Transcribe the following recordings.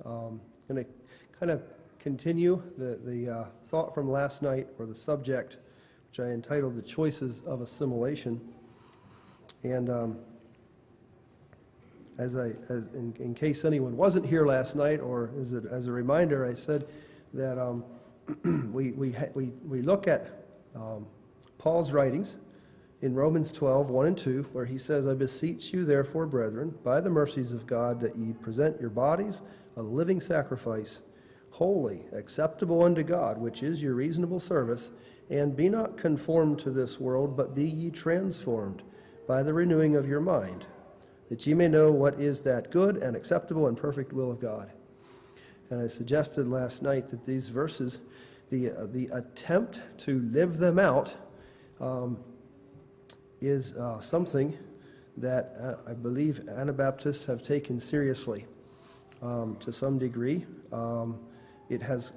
going to kind of continue the thought from last night, or the subject, which I entitled The Choices of Assimilation. And in case anyone wasn't here last night, or as a reminder, I said that we look at Paul's writings in Romans 12, 1 and 2, where he says, I beseech you therefore, brethren, by the mercies of God, that ye present your bodies a living sacrifice, holy, acceptable unto God, which is your reasonable service, and be not conformed to this world, but be ye transformed by the renewing of your mind, that ye may know what is that good and acceptable and perfect will of God. And I suggested last night that these verses, the attempt to live them out, is something that I believe Anabaptists have taken seriously to some degree. It has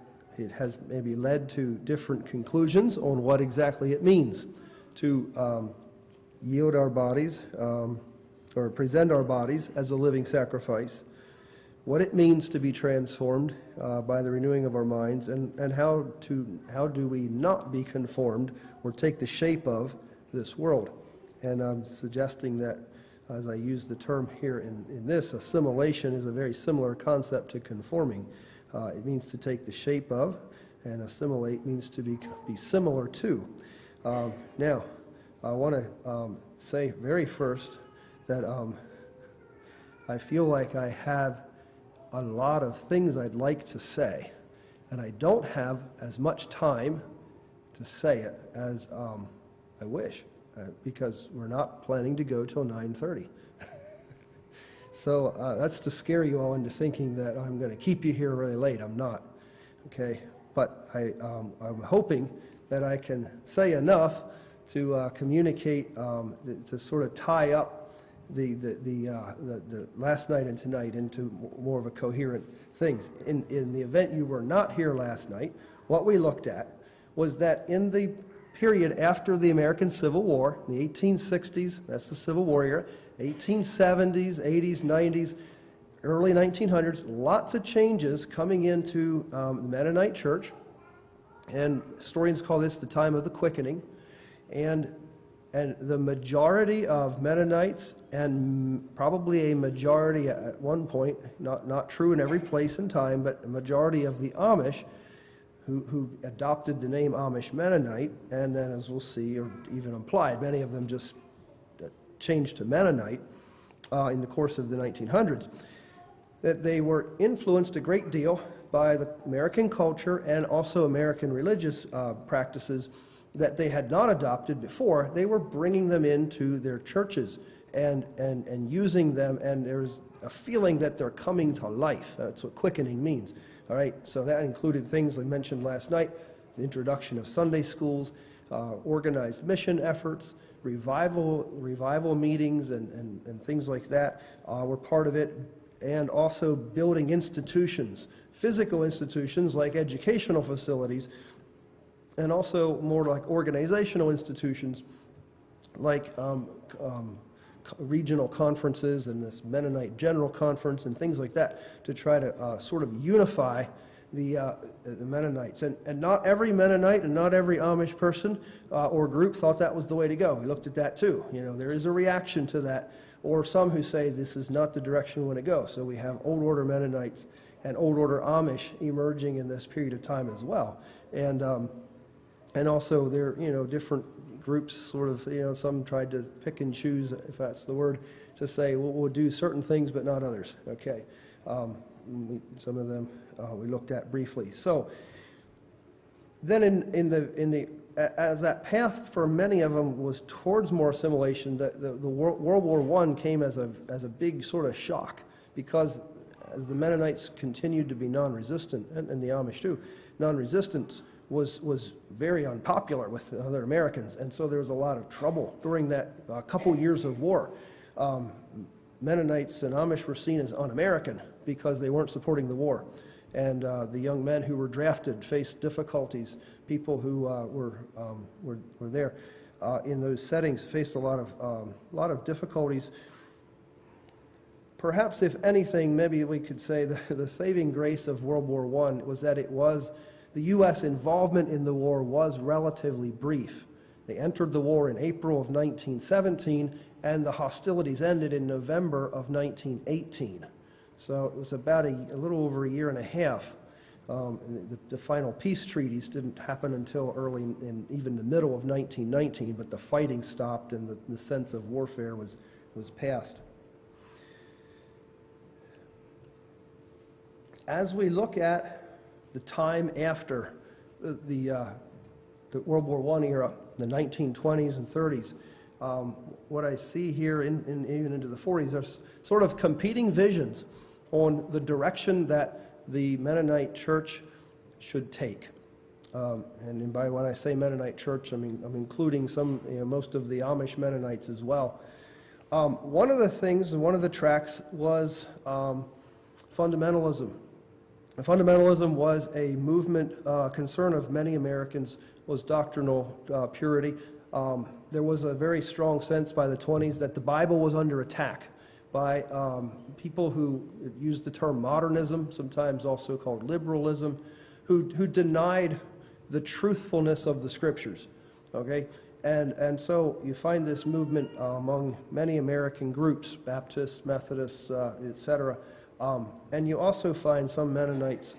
maybe led to different conclusions on what exactly it means to yield our bodies or present our bodies as a living sacrifice, what it means to be transformed by the renewing of our minds, and how do we not be conformed or take the shape of this world. And I'm suggesting that, as I use the term here in this, assimilation is a very similar concept to conforming. It means to take the shape of, and assimilate means to be similar to. Now, I want to say very first that I feel like I have a lot of things I'd like to say, and I don't have as much time to say it as I wish, because we're not planning to go till 9:30. So that's to scare you all into thinking that I'm going to keep you here really late. I'm not, okay? But I'm hoping that I can say enough to communicate, to sort of tie up the last night and tonight into more of a coherent things. In the event you were not here last night, what we looked at was that in the period after the American Civil War, the 1860s, that's the Civil War era, 1870s, 80s, 90s, early 1900s, lots of changes coming into the Mennonite church, and historians call this the time of the quickening, and the majority of Mennonites, and probably a majority at one point, not true in every place and time, but a majority of the Amish who adopted the name Amish Mennonite, and then, as we'll see, or even implied, many of them just changed to Mennonite in the course of the 1900s, that they were influenced a great deal by the American culture and also American religious practices that they had not adopted before. They were bringing them into their churches and using them, and there's a feeling that they're coming to life. That's what quickening means. All right, so that included things I mentioned last night, the introduction of Sunday schools, organized mission efforts, revival meetings, and things like that were part of it, and also building institutions, physical institutions like educational facilities, and also more like organizational institutions like regional conferences and this Mennonite General Conference and things like that, to try to sort of unify the Mennonites. And not every Mennonite and not every Amish person or group thought that was the way to go. We looked at that too. You know, there is a reaction to that, or some who say this is not the direction we want to go. So we have Old Order Mennonites and Old Order Amish emerging in this period of time as well. And also there, you know, different groups sort of, you know, some tried to pick and choose, if that's the word, to say, well, we'll do certain things but not others. Okay. Some of them we looked at briefly. So then as that path for many of them was towards more assimilation, the World War I came as a big sort of shock, because as the Mennonites continued to be non-resistant, and the Amish too, non-resistant was very unpopular with other Americans, and so there was a lot of trouble during that couple years of war. Mennonites and Amish were seen as un-American because they weren't supporting the war, and the young men who were drafted faced difficulties. People who were there in those settings faced a lot of difficulties. perhaps if anything, maybe we could say the saving grace of World War I was that the U.S. involvement in the war was relatively brief. They entered the war in April of 1917, and the hostilities ended in November of 1918. So it was about a little over a year and a half. The final peace treaties didn't happen until early in even the middle of 1919, but the fighting stopped and the sense of warfare was past. As we look at the time after the World War I era, the 1920s and 30s, what I see here even into the 40s are sort of competing visions on the direction that the Mennonite church should take. And by when I say Mennonite church, I'm including most of the Amish Mennonites as well. One of the tracks was fundamentalism. Fundamentalism was a movement, concern of many Americans was doctrinal purity. There was a very strong sense by the 20s that the Bible was under attack by people who used the term modernism, sometimes also called liberalism, who denied the truthfulness of the scriptures. Okay, and so you find this movement among many American groups, Baptists, Methodists, etc. And you also find some Mennonites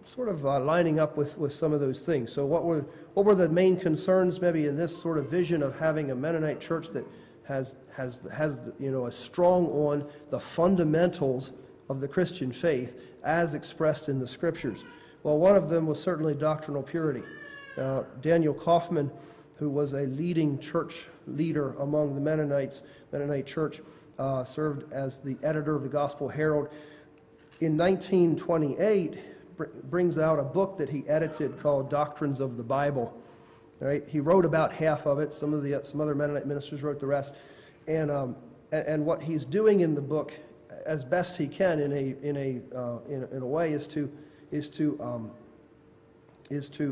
sort of lining up with some of those things. So what were the main concerns maybe in this sort of vision of having a Mennonite church that has a strong on the fundamentals of the Christian faith as expressed in the scriptures? Well, one of them was certainly doctrinal purity. Daniel Kaufman, who was a leading church leader among the Mennonite church, served as the editor of the Gospel Herald. In 1928, brings out a book that he edited called Doctrines of the Bible. Right? He wrote about half of it. Some other Mennonite ministers wrote the rest. And what he's doing in the book, as best he can, in a way, is to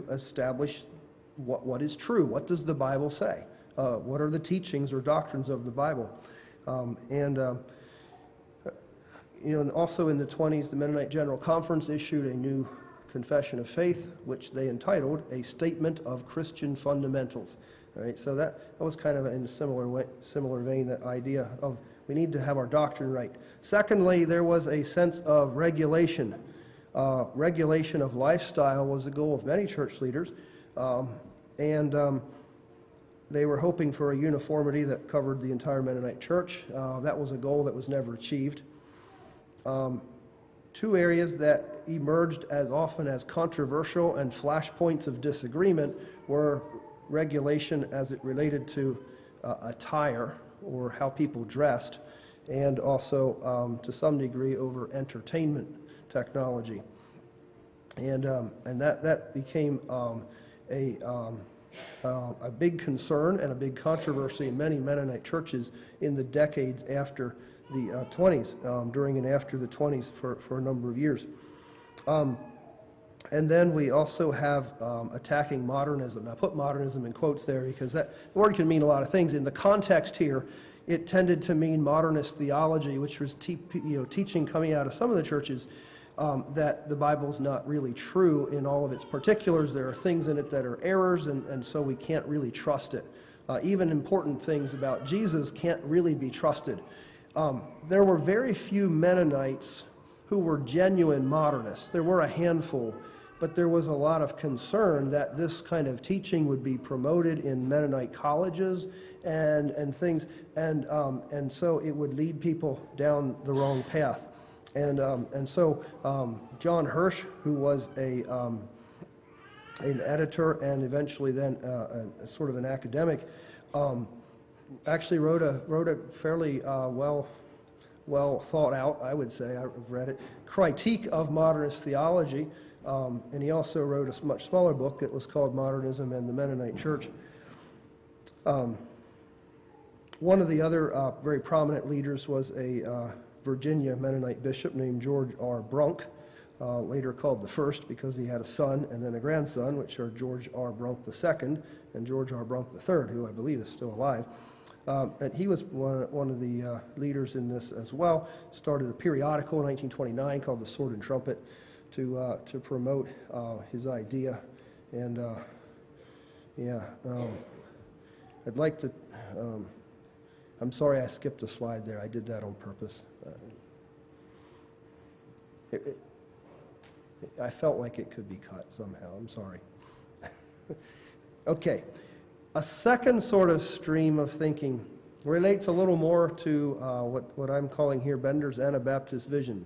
establish what is true. What does the Bible say? What are the teachings or doctrines of the Bible? Also in the 20s, the Mennonite General Conference issued a new confession of faith, which they entitled A Statement of Christian Fundamentals. All right, so that was kind of in a similar vein, that idea of we need to have our doctrine right. Secondly, there was a sense of regulation. Regulation of lifestyle was the goal of many church leaders, and they were hoping for a uniformity that covered the entire Mennonite church. That was a goal that was never achieved. Two areas that emerged as often as controversial and flashpoints of disagreement were regulation as it related to attire or how people dressed, and also to some degree over entertainment technology. And that became a big concern and a big controversy in many Mennonite churches in the decades after the 20s, during and after the 20s for a number of years. And then we also have attacking modernism. I put modernism in quotes there because that word can mean a lot of things. In the context here, it tended to mean modernist theology, which was teaching coming out of some of the churches that the Bible's not really true in all of its particulars. There are things in it that are errors, and so we can't really trust it. Even important things about Jesus can't really be trusted. There were very few Mennonites who were genuine modernists. There were a handful, but there was a lot of concern that this kind of teaching would be promoted in Mennonite colleges and things, and so it would lead people down the wrong path. And so John Hirsch, who was an editor and eventually then a sort of an academic, actually wrote a fairly well thought out, I would say, I've read it, critique of modernist theology, and he also wrote a much smaller book that was called Modernism and the Mennonite Church. One of the other very prominent leaders was a Virginia Mennonite bishop named George R. Brunk, later called the First because he had a son and then a grandson, which are George R. Brunk II and George R. Brunk III, who I believe is still alive. And he was one of the leaders in this as well. Started a periodical in 1929 called The Sword and Trumpet to promote his idea. And I'd like to, I'm sorry I skipped a slide there. I did that on purpose. I felt like it could be cut somehow. I'm sorry. Okay. A second sort of stream of thinking relates a little more to what I'm calling here Bender's Anabaptist Vision.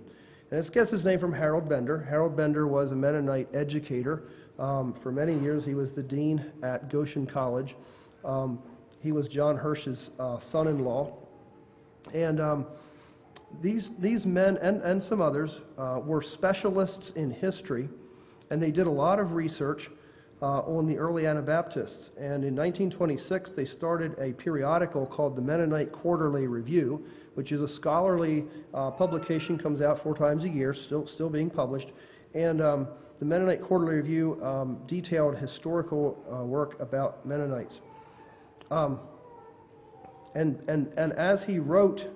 And it gets its name from Harold Bender. Harold Bender was a Mennonite educator. For many years, he was the dean at Goshen College. He was John Hirsch's son-in-law. And these men and some others were specialists in history, and they did a lot of research on the early Anabaptists. And in 1926, they started a periodical called the Mennonite Quarterly Review, which is a scholarly publication, comes out 4 times a year, still being published. And the Mennonite Quarterly Review detailed historical work about Mennonites. And as he wrote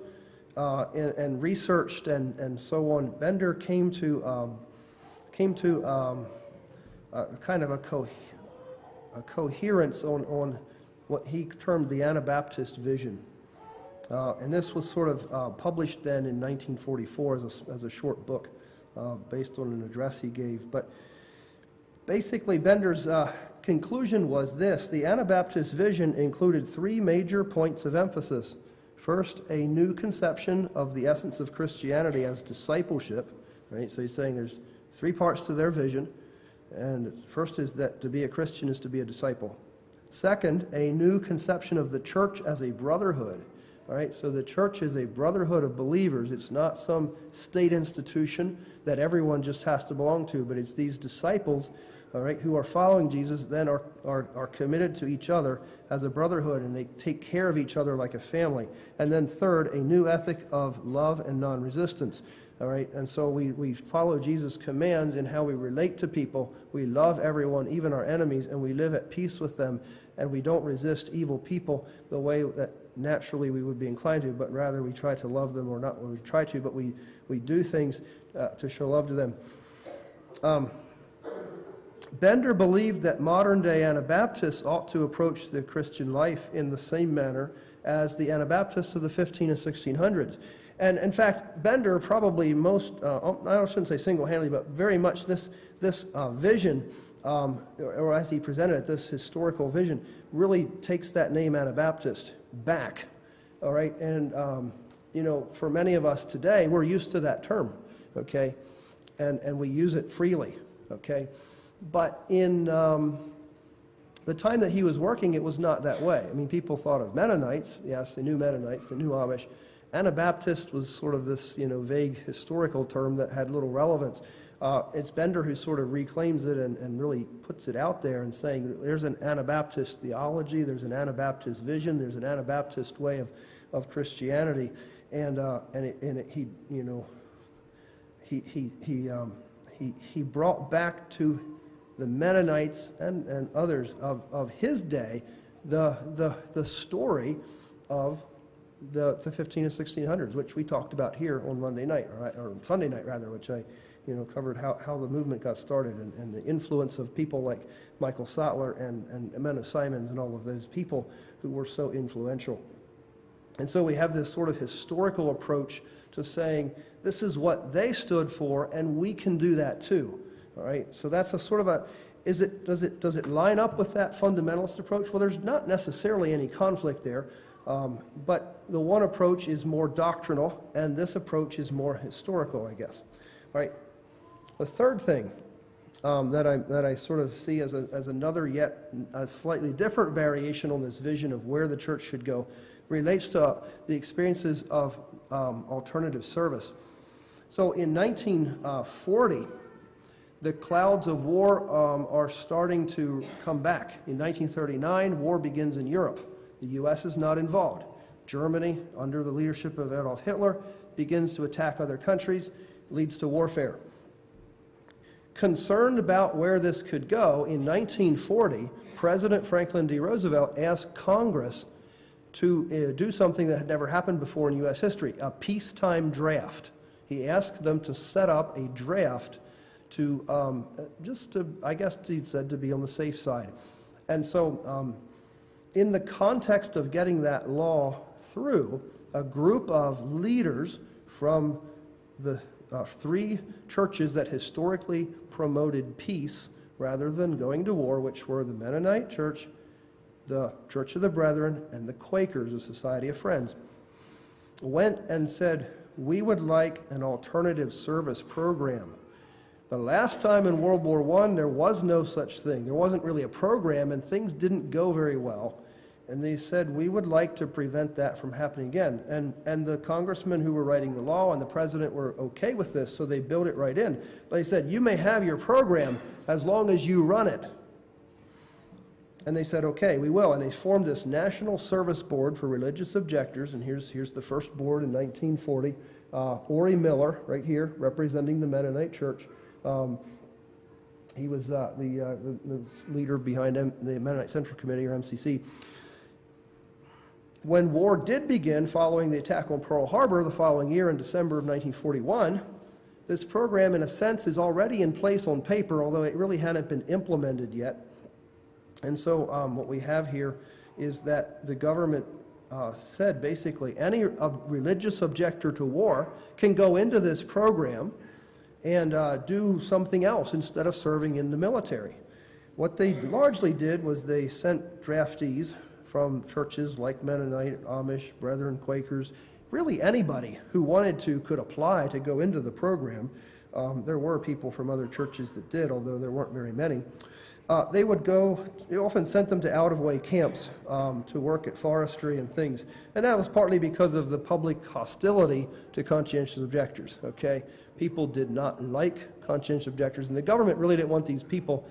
and researched and so on, Bender came to kind of a coherence on what he termed the Anabaptist Vision. And this was sort of published then in 1944 as a short book based on an address he gave. But basically, Bender's conclusion was this: the Anabaptist Vision included 3 major points of emphasis. First, a new conception of the essence of Christianity as discipleship. Right? So he's saying there's 3 parts to their vision. And first is that to be a Christian is to be a disciple. Second, a new conception of the church as a brotherhood. All right, so the church is a brotherhood of believers. It's not some state institution that everyone just has to belong to, but it's these disciples, all right, who are following Jesus, then are committed to each other as a brotherhood, and they take care of each other like a family. And then third, a new ethic of love and non-resistance. All right, and so we follow Jesus' commands in how we relate to people. We love everyone, even our enemies, and we live at peace with them, and we don't resist evil people the way that naturally we would be inclined to, but rather we try to love them, or not we try to, but we do things to show love to them. Bender believed that modern-day Anabaptists ought to approach the Christian life in the same manner as the Anabaptists of the 15 and 1600s. And in fact, Bender probably most, I shouldn't say single-handedly, but very much this vision, or as he presented it, this historical vision, really takes that name Anabaptist back. All right, and for many of us today, we're used to that term, okay, and we use it freely, okay. But in the time that he was working, it was not that way. I mean, people thought of Mennonites. Yes, they knew Mennonites, they knew Amish. Anabaptist was sort of this, vague historical term that had little relevance. It's Bender who sort of reclaims it and really puts it out there and saying that there's an Anabaptist theology, there's an Anabaptist vision, there's an Anabaptist way of Christianity, he brought back to the Mennonites and others of his day the story of the 15 and 1600s, which we talked about here on Monday night, or Sunday night rather, which I covered how the movement got started and the influence of people like Michael Sattler and Menno Simons and all of those people who were so influential. And so we have this sort of historical approach to saying this is what they stood for, and we can do that too. All right, so that's a sort of does it line up with that fundamentalist approach? Well, there's not necessarily any conflict there. But the one approach is more doctrinal, and this approach is more historical, I guess. All right. The third thing that I sort of see as another yet a slightly different variation on this vision of where the church should go relates to the experiences of alternative service. So in 1940, the clouds of war are starting to come back. In 1939, war begins in Europe. The U.S. is not involved. Germany, under the leadership of Adolf Hitler, begins to attack other countries, leads to warfare. Concerned about where this could go, in 1940, President Franklin D. Roosevelt asked Congress to do something that had never happened before in U.S. history, a peacetime draft. He asked them to set up a draft to, I guess he said, to be on the safe side. And so in the context of getting that law through, a group of leaders from the three churches that historically promoted peace rather than going to war, which were the Mennonite Church, the Church of the Brethren, and the Quakers, the Society of Friends, went and said, we would like an alternative service program. The last time in World War I, there was no such thing. There wasn't really a program, and things didn't go very well. And they said, we would like to prevent that from happening again. And the congressmen who were writing the law and the president were okay with this, so they built it right in. But they said, you may have your program as long as you run it. And they said, okay, we will. And they formed this National Service Board for Religious Objectors. And here's the first board in 1940. Ori Miller, right here, representing the Mennonite Church. He was the leader behind the Mennonite Central Committee, or MCC. When war did begin following the attack on Pearl Harbor the following year in December of 1941, this program, in a sense, is already in place on paper, although it really hadn't been implemented yet. And so what we have here is that the government said basically any religious objector to war can go into this program and do something else instead of serving in the military. What they largely did was they sent draftees from churches like Mennonite, Amish, Brethren, Quakers, really anybody who wanted to could apply to go into the program. There were people from other churches that did, although there weren't very many. They often sent them to out-of-way camps to work at forestry and things. And that was partly because of the public hostility to conscientious objectors, okay? People did not like conscientious objectors, and the government really didn't want these people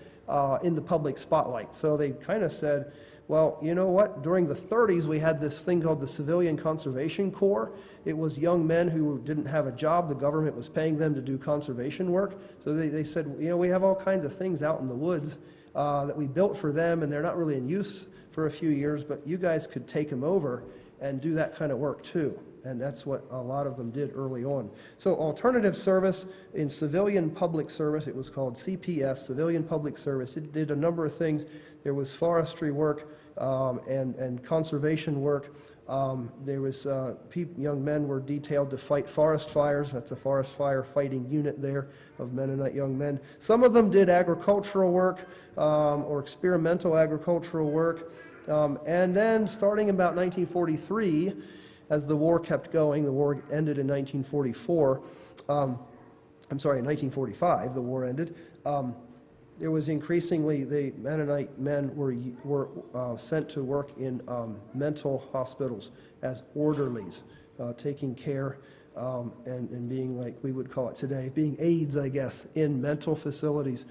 in the public spotlight. So they kind of said, well, you know what? During the 30s, we had this thing called the Civilian Conservation Corps. It was young men who didn't have a job. The government was paying them to do conservation work. So they said, you know, we have all kinds of things out in the woods that we built for them, and they're not really in use for a few years, but you guys could take them over and do that kind of work too. And that's what a lot of them did early on. So alternative service in civilian public service, it was called CPS, Civilian Public Service. It did a number of things. There was forestry work and conservation work. There was young men were detailed to fight forest fires. That's a forest fire fighting unit there of Mennonite young men. Some of them did agricultural work or experimental agricultural work. And then starting about 1943, as the war kept going, the war ended in 1944. I'm sorry, in 1945, the war ended. There was increasingly, the Mennonite men were sent to work in mental hospitals as orderlies, taking care and being, like we would call it today, being aides, I guess, in mental facilities.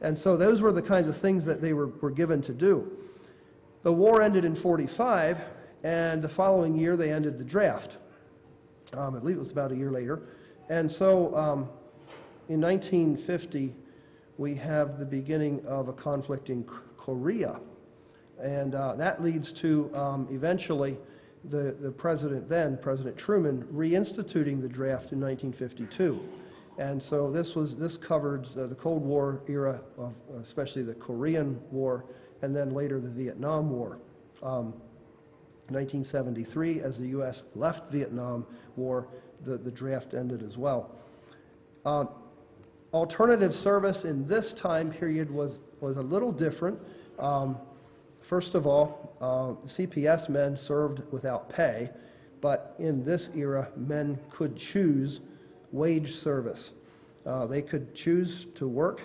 And so those were the kinds of things that they were given to do. The war ended in 45, and the following year they ended the draft. I believe it was about a year later. And so in 1950, we have the beginning of a conflict in Korea. And that leads to eventually the president then, President Truman, reinstituting the draft in 1952. And so this covered the Cold War era, of especially the Korean War, and then later the Vietnam War. 1973, as the U.S. left Vietnam War, the draft ended as well. Alternative service in this time period was a little different. First of all, CPS men served without pay, but in this era, men could choose wage service. They could choose to work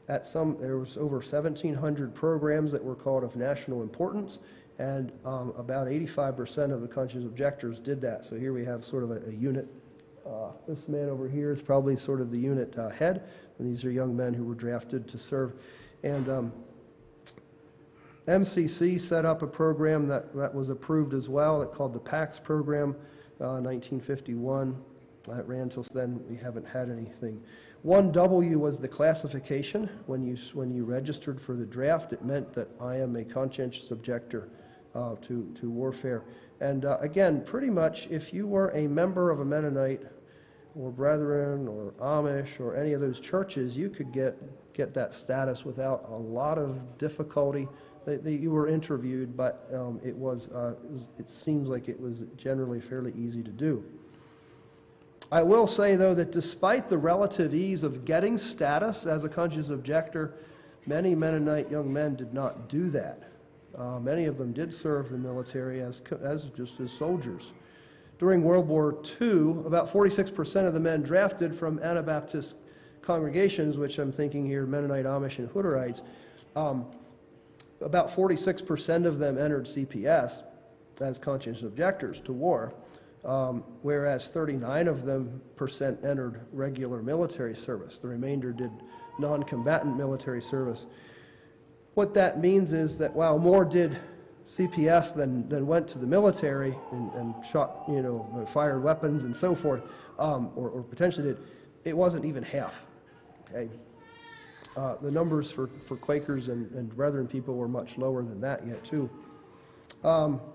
at there was over 1,700 programs that were called of national importance, and about 85% of the conscientious objectors did that. So here we have sort of a unit. This man over here is probably sort of the unit head, and these are young men who were drafted to serve. And MCC set up a program that was approved as well, that called the Pax Program, 1951. That ran till then. We haven't had anything. 1W was the classification. When you registered for the draft, it meant that I am a conscientious objector to warfare. And again, pretty much if you were a member of a Mennonite or Brethren or Amish or any of those churches, you could get that status without a lot of difficulty. You were interviewed, but it seems like it was generally fairly easy to do. I will say, though, that despite the relative ease of getting status as a conscientious objector, many Mennonite young men did not do that. Many of them did serve the military as soldiers. During World War II, about 46% of the men drafted from Anabaptist congregations, which I'm thinking here, Mennonite, Amish, and Hutterites, about 46% of them entered CPS as conscientious objectors to war, whereas 39% of them entered regular military service. The remainder did non-combatant military service. What that means is that while more did CPS than went to the military and shot, fired weapons and so forth, or potentially did, it wasn't even half. Okay, the numbers for Quakers and Brethren people were much lower than that yet too.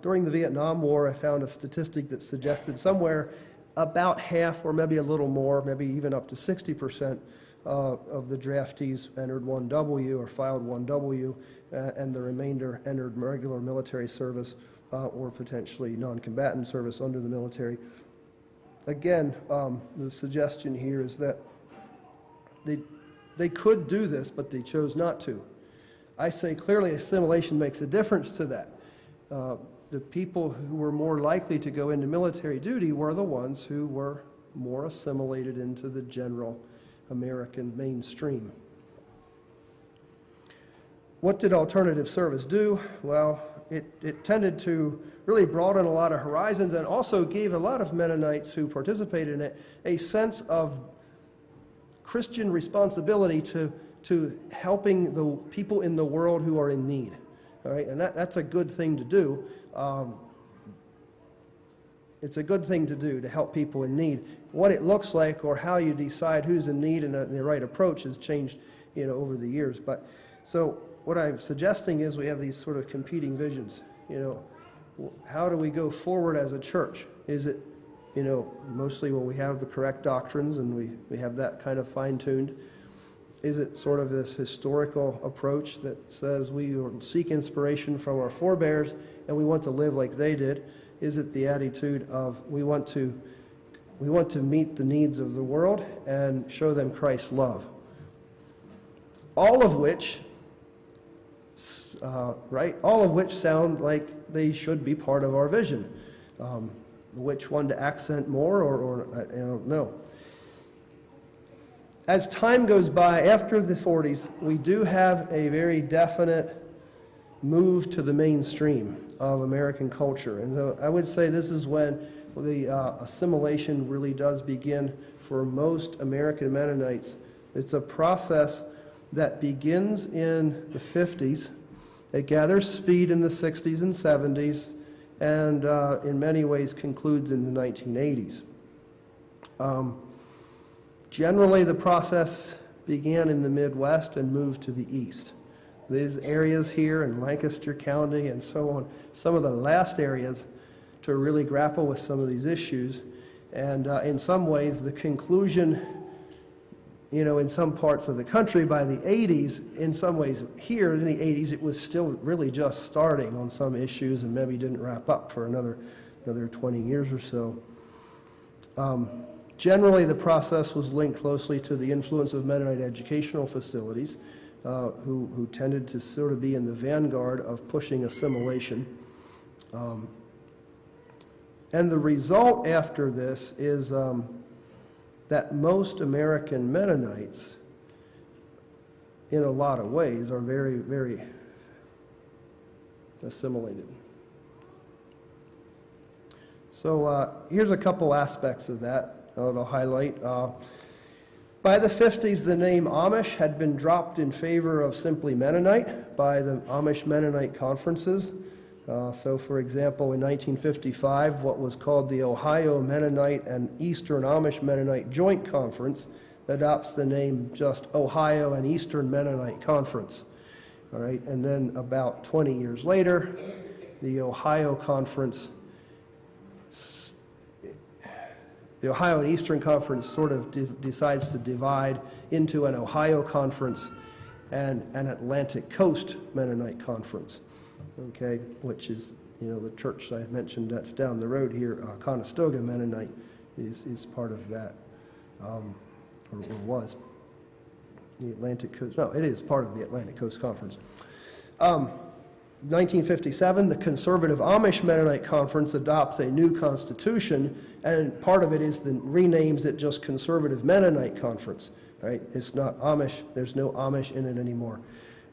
During the Vietnam War, I found a statistic that suggested somewhere about half, or maybe a little more, maybe even up to 60% of the draftees entered 1W or filed 1W, and the remainder entered regular military service or potentially non-combatant service under the military. Again, the suggestion here is that they could do this, but they chose not to. I say clearly assimilation makes a difference to that. The people who were more likely to go into military duty were the ones who were more assimilated into the general American mainstream. What did alternative service do? Well, it tended to really broaden a lot of horizons and also gave a lot of Mennonites who participated in it a sense of Christian responsibility to helping the people in the world who are in need. All right, and that's a good thing to do. It's a good thing to do to help people in need. What it looks like or how you decide who's in need and the right approach has changed, over the years. But so what I'm suggesting is we have these sort of competing visions. How do we go forward as a church? Is it, mostly we have the correct doctrines and we have that kind of fine-tuned? Is it sort of this historical approach that says we seek inspiration from our forebears and we want to live like they did? Is it the attitude of we want to meet the needs of the world and show them Christ's love? All of which, all of which sound like they should be part of our vision. Which one to accent more or I don't know. As time goes by, after the 40s, we do have a very definite move to the mainstream of American culture. And I would say this is when the assimilation really does begin for most American Mennonites. It's a process that begins in the 50s. It gathers speed in the 60s and 70s, and in many ways concludes in the 1980s. Generally, the process began in the Midwest and moved to the east. These areas here in Lancaster County and so on, some of the last areas to really grapple with some of these issues. And in some ways, the conclusion, in some parts of the country by the 80s, in some ways here in the 80s, it was still really just starting on some issues and maybe didn't wrap up for another 20 years or so. Generally, the process was linked closely to the influence of Mennonite educational facilities, who tended to sort of be in the vanguard of pushing assimilation. And the result after this is that most American Mennonites, in a lot of ways, are very, very assimilated. So here's a couple aspects of that I'll highlight. By the 50s, the name Amish had been dropped in favor of simply Mennonite by the Amish Mennonite conferences. So, for example, in 1955, what was called the Ohio Mennonite and Eastern Amish Mennonite Joint Conference adopts the name just Ohio and Eastern Mennonite Conference. All right, and then about 20 years later, the Ohio Conference the Ohio and Eastern Conference sort of decides to divide into an Ohio Conference and an Atlantic Coast Mennonite Conference, okay, which is, the church I mentioned that's down the road here, Conestoga Mennonite, is part of that, or was. The Atlantic Coast, no, it is part of the Atlantic Coast Conference. 1957, the Conservative Amish Mennonite Conference adopts a new constitution, and part of it is renames it just Conservative Mennonite Conference, right? It's not Amish, there's no Amish in it anymore.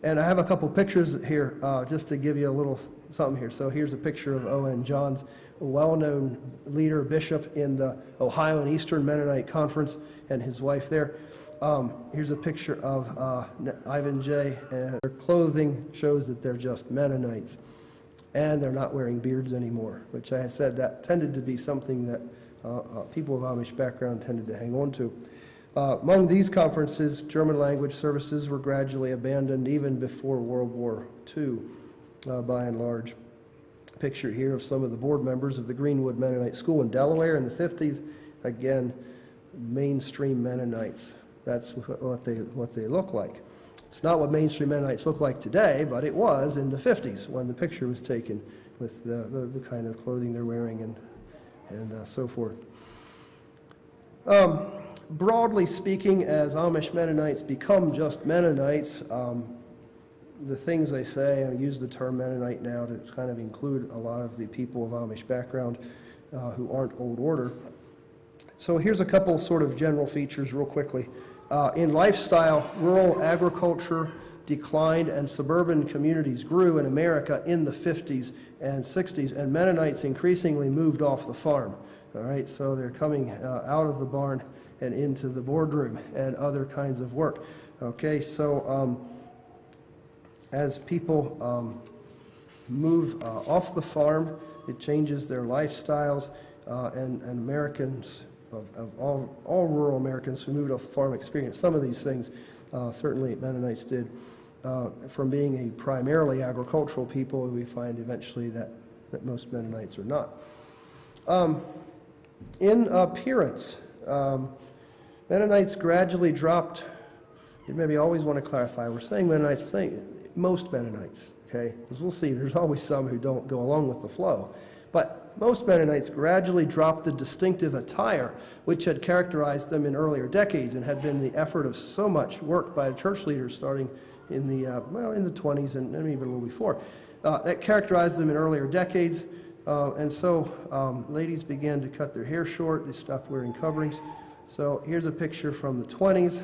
And I have a couple pictures here just to give you a little something here. So here's a picture of Owen Johns, a well-known leader, bishop in the Ohio and Eastern Mennonite Conference, and his wife there. Here's a picture of Ivan J. And their clothing shows that they're just Mennonites, and they're not wearing beards anymore, which I had said that tended to be something that people of Amish background tended to hang on to. Among these conferences, German language services were gradually abandoned even before World War II, by and large. Picture here of some of the board members of the Greenwood Mennonite School in Delaware in the 50s. Again, mainstream Mennonites. That's what they look like. It's not what mainstream Mennonites look like today, but it was in the 50s when the picture was taken with the kind of clothing they're wearing and so forth. Broadly speaking, as Amish Mennonites become just Mennonites, the things they say, I use the term Mennonite now to kind of include a lot of the people of Amish background who aren't Old Order. So here's a couple sort of general features real quickly. In lifestyle, rural agriculture declined and suburban communities grew in America in the 50s and 60s, and Mennonites increasingly moved off the farm. All right, so they're coming out of the barn and into the boardroom and other kinds of work. Okay, so as people move off the farm, it changes their lifestyles, and Americans of all rural Americans who moved off the farm experienced some of these things. Certainly Mennonites did. From being a primarily agricultural people, we find eventually that most Mennonites are not. In appearance, Mennonites gradually dropped. You maybe always want to clarify. We're saying Mennonites, we're saying most Mennonites, okay? As we'll see, there's always some who don't go along with the flow. But most Mennonites gradually dropped the distinctive attire which had characterized them in earlier decades and had been the effort of so much work by the church leaders starting in the 20s and even a little before. That characterized them in earlier decades, and so ladies began to cut their hair short. They stopped wearing coverings. So here's a picture from the 20s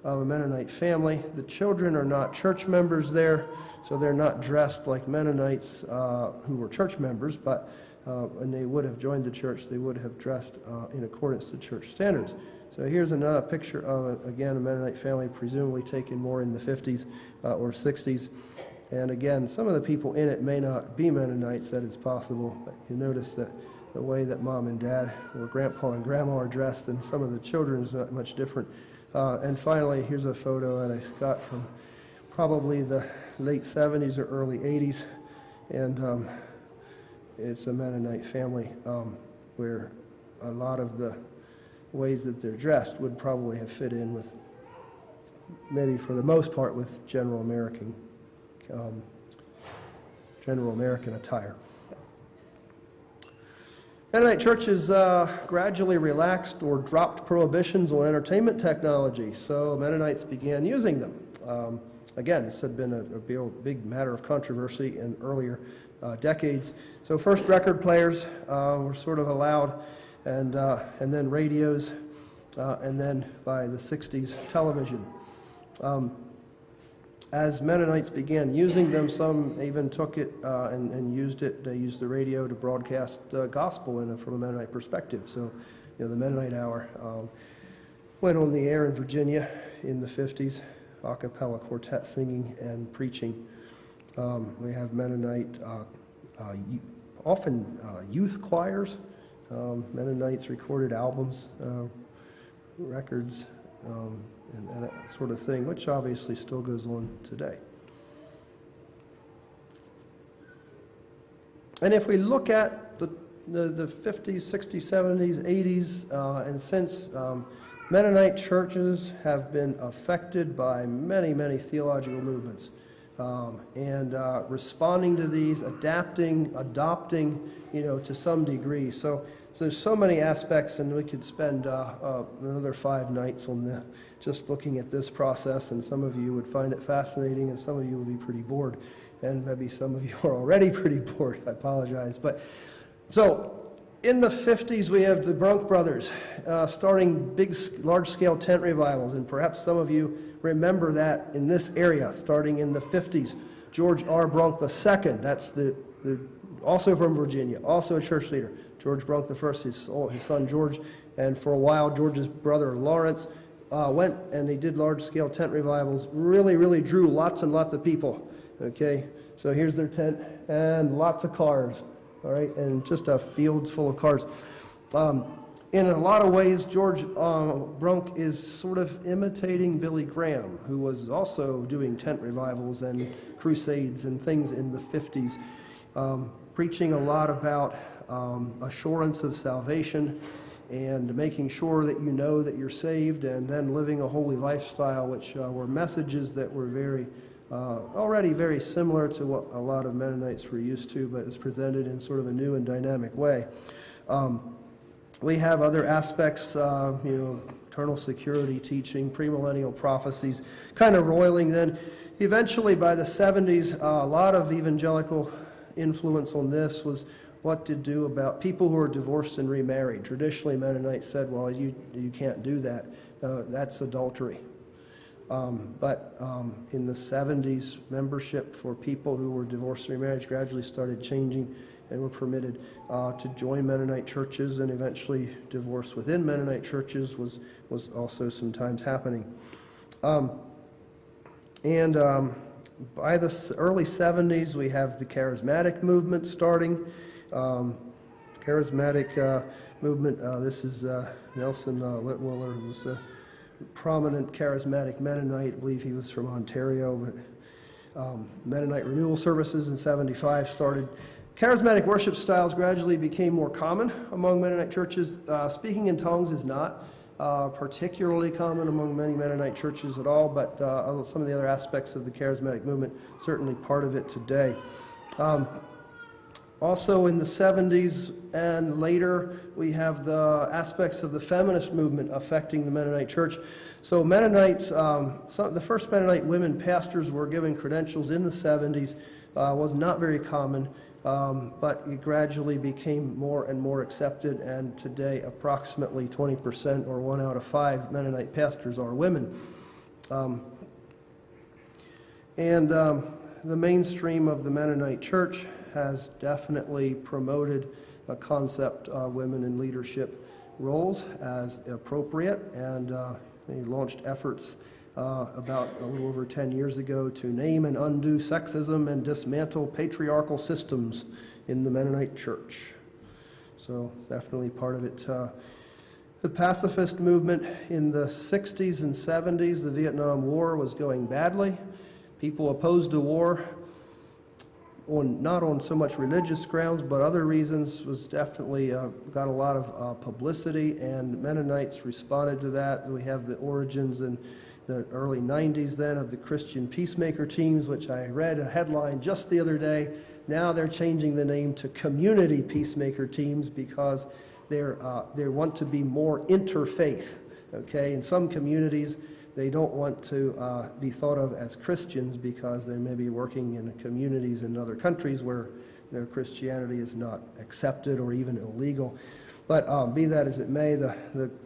of a Mennonite family. The children are not church members there, so they're not dressed like Mennonites who were church members, but when they would have joined the church, they would have dressed in accordance to church standards. So here's another picture of, again, a Mennonite family, presumably taken more in the 50s or 60s. And again, some of the people in it may not be Mennonites, that is possible, but you notice that the way that mom and dad or grandpa and grandma are dressed and some of the children is not much different. And finally, here's a photo that I got from probably the late 70s or early 80s. And it's a Mennonite family where a lot of the ways that they're dressed would probably have fit in with, maybe for the most part, with general American attire. Mennonite churches gradually relaxed or dropped prohibitions on entertainment technology, so Mennonites began using them. Again, this had been a big matter of controversy in earlier decades. So first record players were sort of allowed, and then radios, and then by the 60s, television. As Mennonites began using them, some even took it and used it. They used the radio to broadcast gospel from a Mennonite perspective. So, the Mennonite Hour went on the air in Virginia in the 50s, a cappella quartet singing and preaching. We have Mennonite, often youth choirs. Mennonites recorded albums, records, and that sort of thing, which obviously still goes on today. And if we look at the the 50s, 60s, 70s, 80s, and since, Mennonite churches have been affected by many, many theological movements. And responding to these, adopting, to some degree. So there's so many aspects, and we could spend another 5 nights on just looking at this process, and some of you would find it fascinating, and some of you will be pretty bored, and maybe some of you are already pretty bored. I apologize. But so in the 50s, we have the Brunk brothers starting large-scale tent revivals, and perhaps some of you remember that in this area, starting in the 50s. George R. Brunk II, that's also from Virginia, also a church leader. George Brunk I, his son George, and for a while George's brother Lawrence went and they did large-scale tent revivals. Really, really drew lots and lots of people. Okay, so here's their tent and lots of cars. All right, and just a fields full of cars. In a lot of ways, George Brunk is sort of imitating Billy Graham, who was also doing tent revivals and crusades and things in the 50s, preaching a lot about assurance of salvation and making sure that you know that you're saved, and then living a holy lifestyle, which were messages that were already very similar to what a lot of Mennonites were used to, but it's presented in sort of a new and dynamic way. We have other aspects, eternal security teaching, premillennial prophecies, kind of roiling then. Eventually, by the 70s, a lot of evangelical influence on this was what to do about people who are divorced and remarried. Traditionally, Mennonites said, well, you can't do that. That's adultery. But in the 70s, membership for people who were divorced and remarried gradually started changing and were permitted to join Mennonite churches, and eventually divorce within Mennonite churches was also sometimes happening. By the early 70s, we have the charismatic movement starting. Charismatic movement, this is Nelson Litwiller, who was a prominent charismatic Mennonite. I believe he was from Ontario, but Mennonite renewal services in 75 started. Charismatic worship styles gradually became more common among Mennonite churches. Speaking in tongues is not particularly common among many Mennonite churches at all, but some of the other aspects of the charismatic movement, certainly part of it today. Also in the 70s and later, we have the aspects of the feminist movement affecting the Mennonite church. So Mennonites, the first Mennonite women pastors were given credentials in the 70s, was not very common, but it gradually became more and more accepted, and today approximately 20%, or 1 out of 5 Mennonite pastors are women. The mainstream of the Mennonite church has definitely promoted a concept of women in leadership roles as appropriate, and they launched efforts about a little over 10 years ago to name and undo sexism and dismantle patriarchal systems in the Mennonite church. So definitely part of it. The Pacifist Movement in the 60s and 70s, the Vietnam War was going badly. People opposed the war not on so much religious grounds, but other reasons, was definitely got a lot of publicity, and Mennonites responded to that. We have the origins in the early 90s then of the Christian peacemaker teams, which I read a headline just the other day. Now they're changing the name to community peacemaker teams because they want to be more interfaith. Okay, in some communities, they don't want to be thought of as Christians because they may be working in communities in other countries where their Christianity is not accepted or even illegal. But be that as it may, the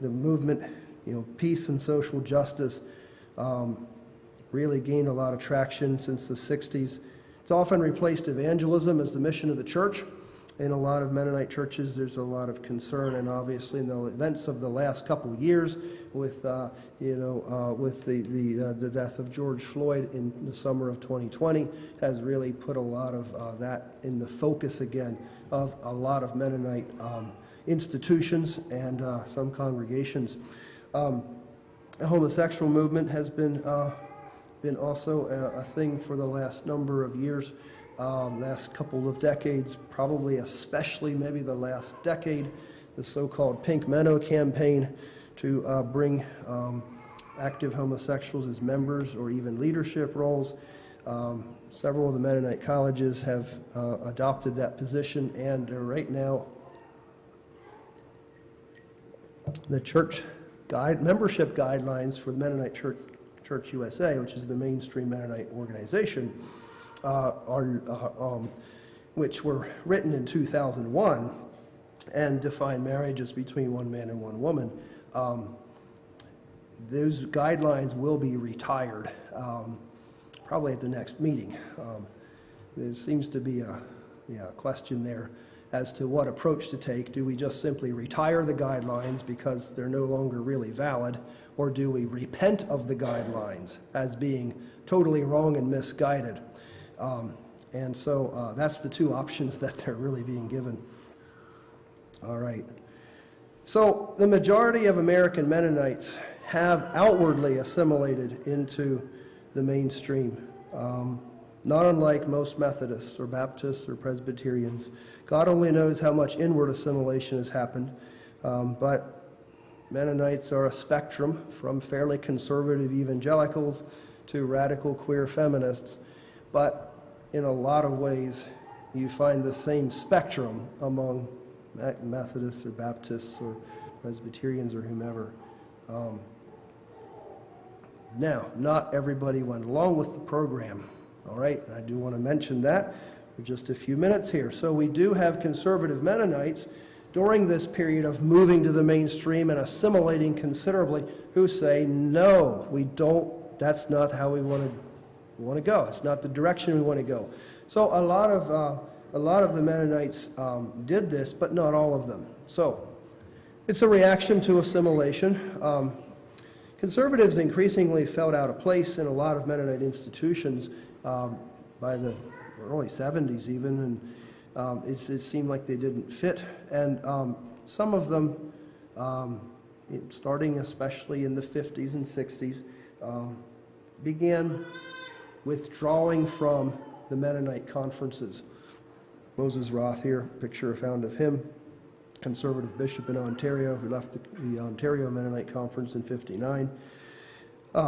movement, peace and social justice, really gained a lot of traction since the 60s. It's often replaced evangelism as the mission of the church. In a lot of Mennonite churches, there's a lot of concern, and obviously in the events of the last couple of years with the death of George Floyd in the summer of 2020 has really put a lot of that in the focus again of a lot of Mennonite institutions and some congregations. The homosexual movement has been also a thing for the last number of years. last couple of decades, probably especially maybe the last decade, the so-called Pink Menno campaign to bring active homosexuals as members or even leadership roles. Several of the Mennonite colleges have adopted that position, and right now the church membership guidelines for the Mennonite Church USA, which is the mainstream Mennonite organization, which were written in 2001 and define marriages between one man and one woman. Those guidelines will be retired probably at the next meeting. There seems to be a question there as to what approach to take. Do we just simply retire the guidelines because they're no longer really valid, or do we repent of the guidelines as being totally wrong and misguided? And so that's the two options that they're really being given. All right. So the majority of American Mennonites have outwardly assimilated into the mainstream, not unlike most Methodists or Baptists or Presbyterians. God only knows how much inward assimilation has happened, but Mennonites are a spectrum from fairly conservative evangelicals to radical queer feminists, but in a lot of ways you find the same spectrum among Methodists or Baptists or Presbyterians or whomever. Now, not everybody went along with the program, all right? I do want to mention that for just a few minutes here. So we do have conservative Mennonites during this period of moving to the mainstream and assimilating considerably who say, no, we don't, that's not how we want to go. It's not the direction we want to go. So a lot of the Mennonites did this, but not all of them. So it's a reaction to assimilation. Conservatives increasingly felt out of place in a lot of Mennonite institutions by the early 70s even, and it seemed like they didn't fit. And some of them, starting especially in the 50s and 60s, began withdrawing from the Mennonite conferences. Moses Roth here, picture found of him, conservative bishop in Ontario who left the Ontario Mennonite Conference in '59.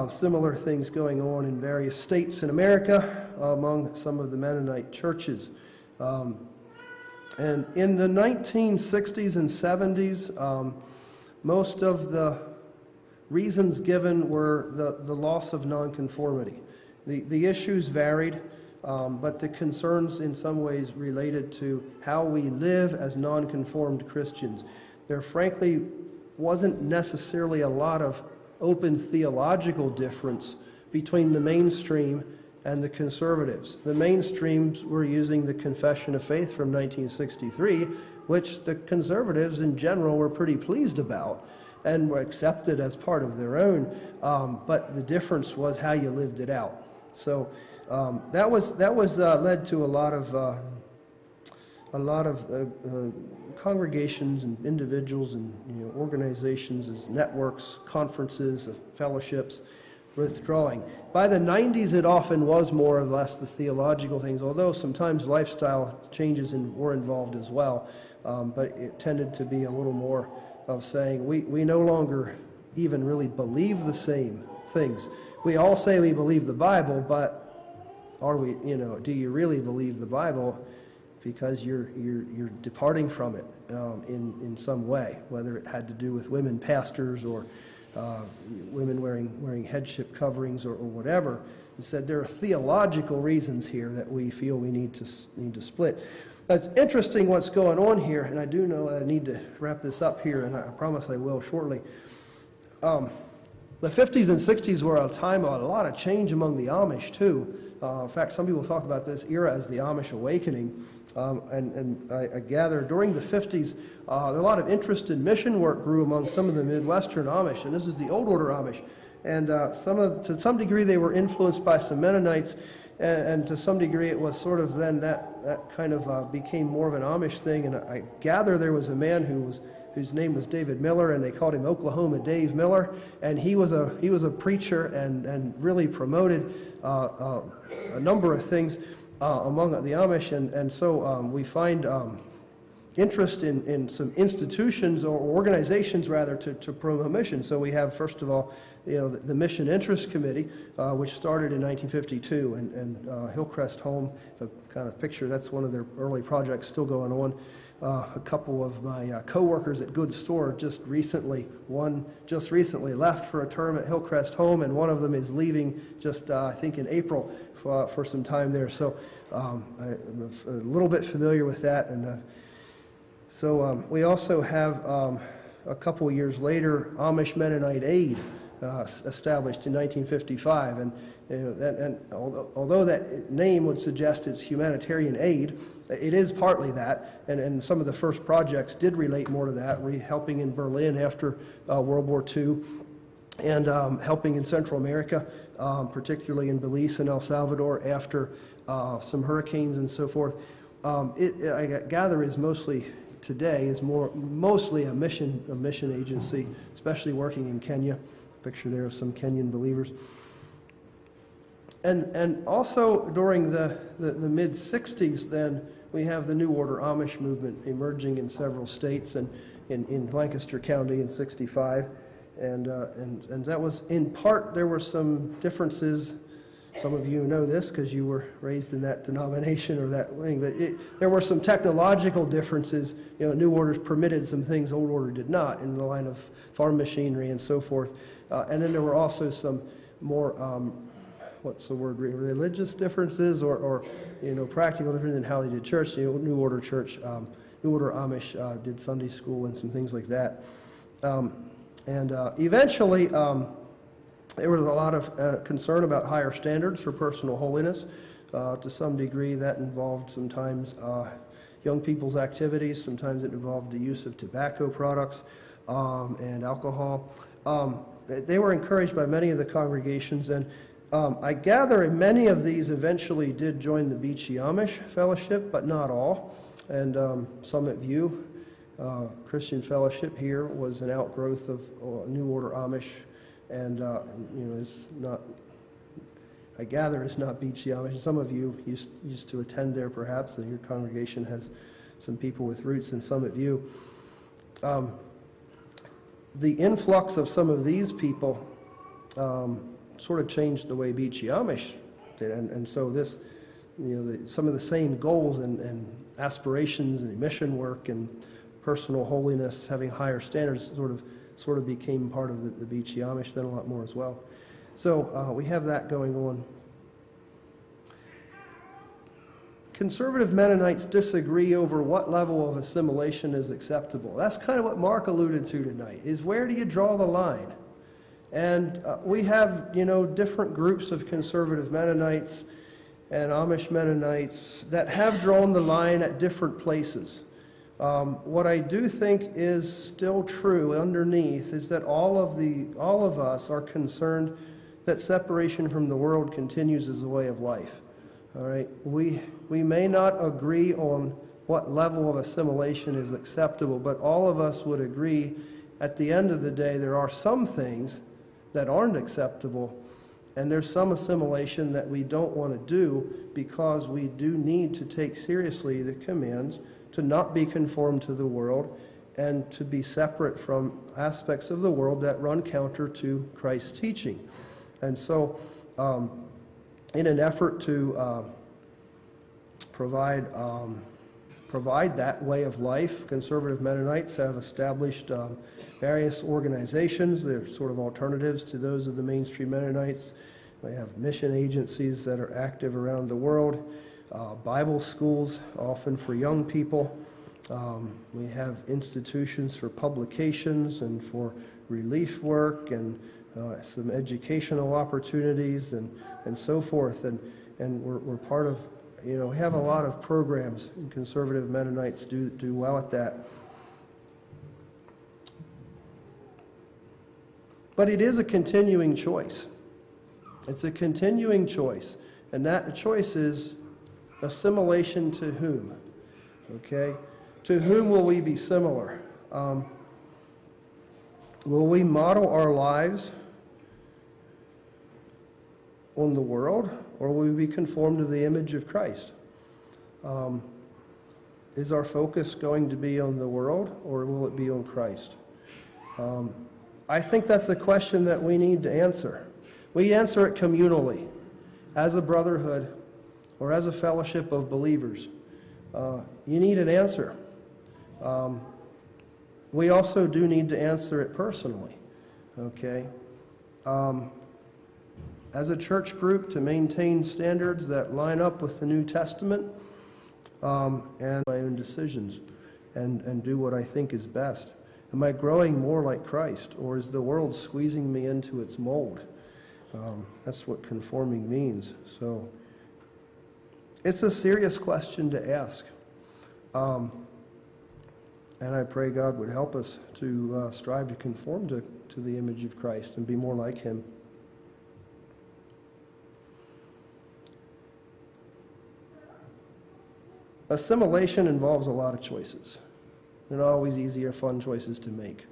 Similar things going on in various states in America among some of the Mennonite churches. And in the 1960s and 70s, most of the reasons given were the loss of nonconformity. The issues varied, but the concerns in some ways related to how we live as nonconformed Christians. There frankly wasn't necessarily a lot of open theological difference between the mainstream and the conservatives. The mainstreams were using the Confession of Faith from 1963, which the conservatives in general were pretty pleased about and were accepted as part of their own, but the difference was how you lived it out. So that was led to a lot of congregations and individuals and organizations, as networks, conferences, fellowships, withdrawing. By the 90s, it often was more or less the theological things, although sometimes lifestyle changes were involved as well. But it tended to be a little more of saying we no longer even really believe the same things. We all say we believe the Bible, but are we, do you really believe the Bible? Because you're departing from it in some way, whether it had to do with women pastors or women wearing headship coverings or whatever. He said there are theological reasons here that we feel we need to split. It's interesting what's going on here, and I do know I need to wrap this up here, and I promise I will shortly. The 50s and 60s were a time of a lot of change among the Amish, too. In fact, some people talk about this era as the Amish Awakening. And I gather during the 50s, a lot of interest in mission work grew among some of the Midwestern Amish, and this is the Old Order Amish. And to some degree, they were influenced by some Mennonites, and to some degree, it was sort of then that kind of became more of an Amish thing. And I gather there was a man whose name was David Miller, and they called him Oklahoma Dave Miller, and he was a preacher and really promoted a number of things. among the Amish, and so we find interest in some institutions or organizations rather to promote mission. So we have, first of all, the Mission Interest Committee, which started in 1952, and Hillcrest Home, the kind of picture, that's one of their early projects still going on. A couple of my co-workers at Good Store one just recently left for a term at Hillcrest Home, and one of them is leaving just, I think, in April for some time there. So I'm a little bit familiar with that. And so we also have, a couple of years later, Amish Mennonite Aid established in 1955. And although that name would suggest it's humanitarian aid, it is partly that, and some of the first projects did relate more to that, helping in Berlin after World War II, and helping in Central America, particularly in Belize and El Salvador after some hurricanes and so forth. I gather is mostly a mission agency, especially working in Kenya. Picture there of some Kenyan believers. And also during the mid-'60s, then we have the New Order Amish movement emerging in several states, and in Lancaster County in '65, and that was in part, there were some differences. Some of you know this because you were raised in that denomination or that wing, but there were some technological differences. New Order permitted some things Old Order did not in the line of farm machinery and so forth. And then there were also some more, religious differences or practical differences in how they did church. New Order Church, New Order Amish did Sunday school and some things like that. Eventually, there was a lot of concern about higher standards for personal holiness. To some degree, that involved sometimes young people's activities. Sometimes it involved the use of tobacco products and alcohol. They were encouraged by many of the congregations, and I gather many of these eventually did join the Beachy Amish Fellowship, but not all. And Summit View Christian Fellowship here was an outgrowth of New Order Amish, and is not, I gather, it's not Beachy Amish. And some of you used to attend there, perhaps, and your congregation has some people with roots in Summit View. The influx of some of these people sort of changed the way Beachy Amish did, and so this, some of the same goals and aspirations and mission work and personal holiness, having higher standards, sort of became part of the Beachy Amish, then a lot more as well. So we have that going on. Conservative Mennonites disagree over what level of assimilation is acceptable. That's kind of what Mark alluded to tonight, is where do you draw the line? And we have, different groups of conservative Mennonites and Amish Mennonites that have drawn the line at different places. What I do think is still true underneath is that all of us are concerned that separation from the world continues as a way of life. All right, we may not agree on what level of assimilation is acceptable, but all of us would agree at the end of the day there are some things that aren't acceptable, and there's some assimilation that we don't want to do because we do need to take seriously the commands to not be conformed to the world and to be separate from aspects of the world that run counter to Christ's teaching. And so in an effort to provide that way of life, conservative Mennonites have established various organizations. They're sort of alternatives to those of the mainstream Mennonites. They have mission agencies that are active around the world, Bible schools, often for young people. We have institutions for publications and for relief work and some educational opportunities and so forth. And we're part of, we have a lot of programs, and conservative Mennonites do well at that. But it is a continuing choice. It's a continuing choice. And that choice is assimilation to whom? Okay? To whom will we be similar? Will we model our lives on the world, or will we be conformed to the image of Christ? Is our focus going to be on the world, or will it be on Christ? I think that's a question that we need to answer. We answer it communally, as a brotherhood, or as a fellowship of believers. You need an answer. We also do need to answer it personally, okay? As a church group, to maintain standards that line up with the New Testament, and my own decisions, and do what I think is best. Am I growing more like Christ, or is the world squeezing me into its mold? That's what conforming means. So it's a serious question to ask. And I pray God would help us to strive to conform to the image of Christ and be more like Him. Assimilation involves a lot of choices. They're not always easy or fun choices to make,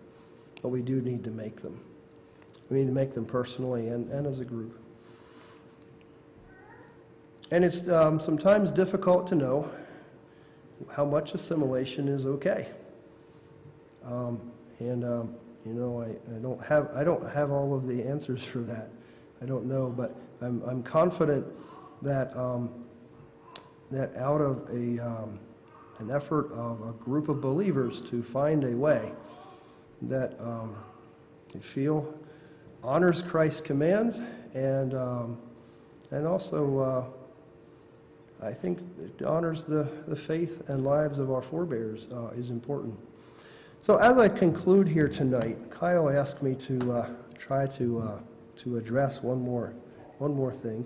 but we do need to make them. We need to make them personally and as a group. And it's sometimes difficult to know how much assimilation is okay. I don't have all of the answers for that. I don't know, but I'm confident that that out of an effort of a group of believers to find a way that I feel honors Christ's commands and also I think it honors the faith and lives of our forebears is important. So as I conclude here tonight, Kyle asked me to try to address one more thing.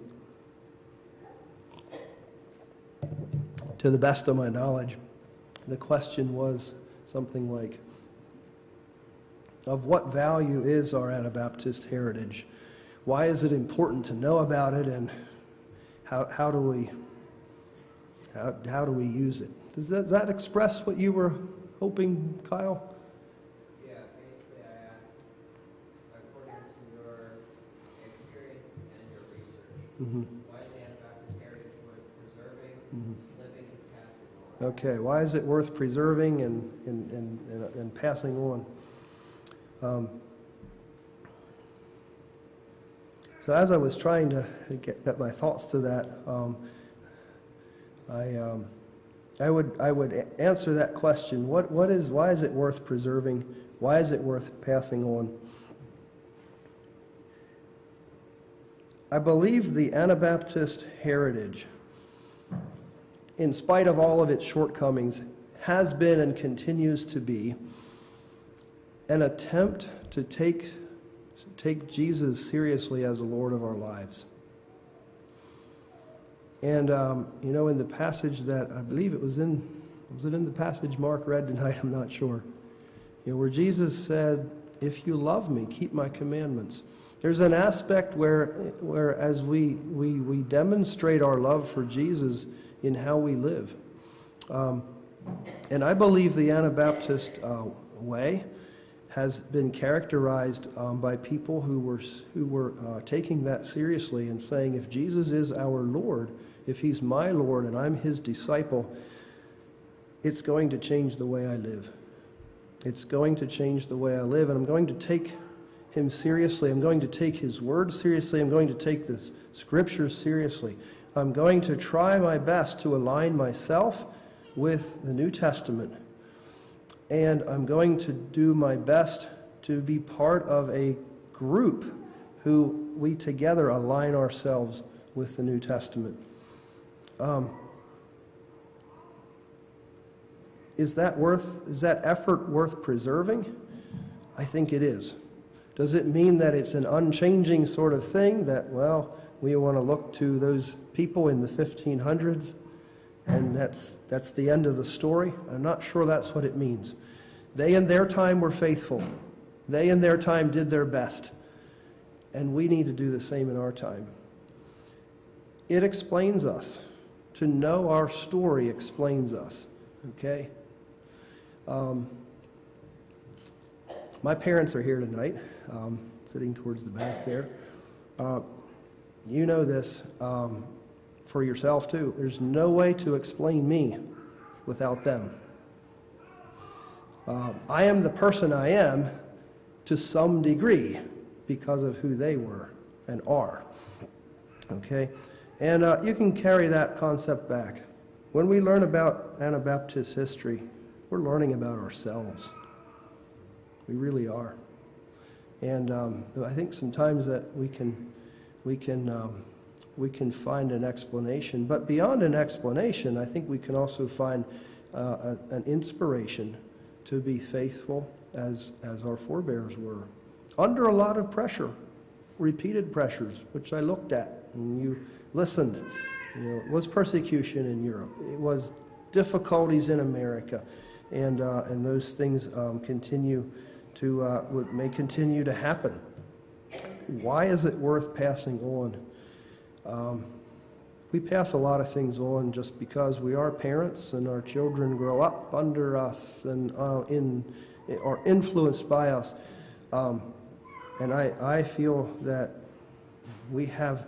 To the best of my knowledge, the question was something like, of what value is our Anabaptist heritage? Why is it important to know about it, and how do we use it? Does that express what you were hoping, Kyle? Yeah, basically I asked, according to your experience and your research, why is the Anabaptist heritage worth preserving, living, and passing on? Okay, why is it worth preserving and passing on? So as I was trying to get my thoughts to that, I would answer that question. Why is it worth preserving? Why is it worth passing on? I believe the Anabaptist heritage, in spite of all of its shortcomings, has been and continues to be an attempt to take Jesus seriously as the Lord of our lives. And, in the passage that I believe was it in the passage Mark read tonight? I'm not sure. Where Jesus said, if you love me, keep my commandments. There's an aspect where as we demonstrate our love for Jesus in how we live. And I believe the Anabaptist way has been characterized by people who were taking that seriously and saying, if Jesus is our Lord, if He's my Lord and I'm His disciple, it's going to change the way I live. It's going to change the way I live, and I'm going to take Him seriously. I'm going to take His Word seriously. I'm going to take the Scriptures seriously. I'm going to try my best to align myself with the New Testament. And I'm going to do my best to be part of a group who we together align ourselves with the New Testament. Is that effort worth preserving? I think it is. Does it mean that it's an unchanging sort of thing, that, well, we want to look to those people in the 1500s and that's the end of the story? I'm not sure that's what it means. They in their time were faithful. They in their time did their best. And we need to do the same in our time. It explains us. To know our story explains us. Okay? My parents are here tonight, sitting towards the back there. you know this for yourself too. There's no way to explain me without them. I am the person I am to some degree because of who they were and are. Okay? And you can carry that concept back. When we learn about Anabaptist history, we're learning about ourselves. We really are. And I think sometimes that we can find an explanation. But beyond an explanation, I think we can also find an inspiration to be faithful as our forebears were, under a lot of pressure, repeated pressures, which I looked at, and you listened. You know, it was persecution in Europe. It was difficulties in America, and those things may continue to happen. Why is it worth passing on? We pass a lot of things on just because we are parents and our children grow up under us and are influenced by us. And I feel that we have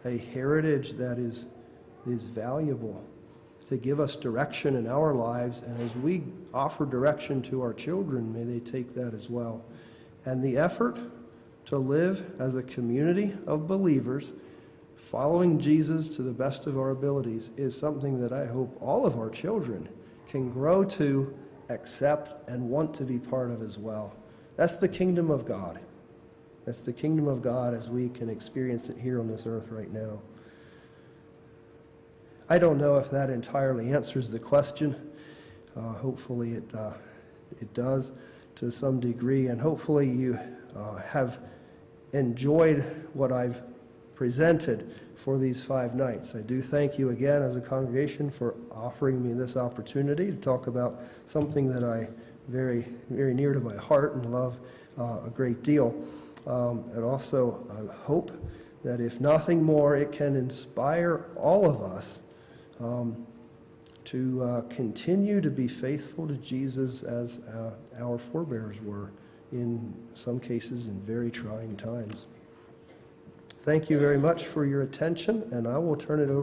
a heritage that is valuable to give us direction in our lives, and as we offer direction to our children, may they take that as well. And the effort to live as a community of believers, following Jesus to the best of our abilities, is something that I hope all of our children can grow to accept and want to be part of as well. That's the kingdom of God. That's the kingdom of God as we can experience it here on this earth right now. I don't know if that entirely answers the question. Hopefully it does to some degree, and hopefully you have enjoyed what I've presented for these 5 nights. I do thank you again as a congregation for offering me this opportunity to talk about something that I very, very near to my heart and love a great deal. And also I hope that if nothing more, it can inspire all of us to continue to be faithful to Jesus as our forebears were, in some cases in very trying times. Thank you very much for your attention, and I will turn it over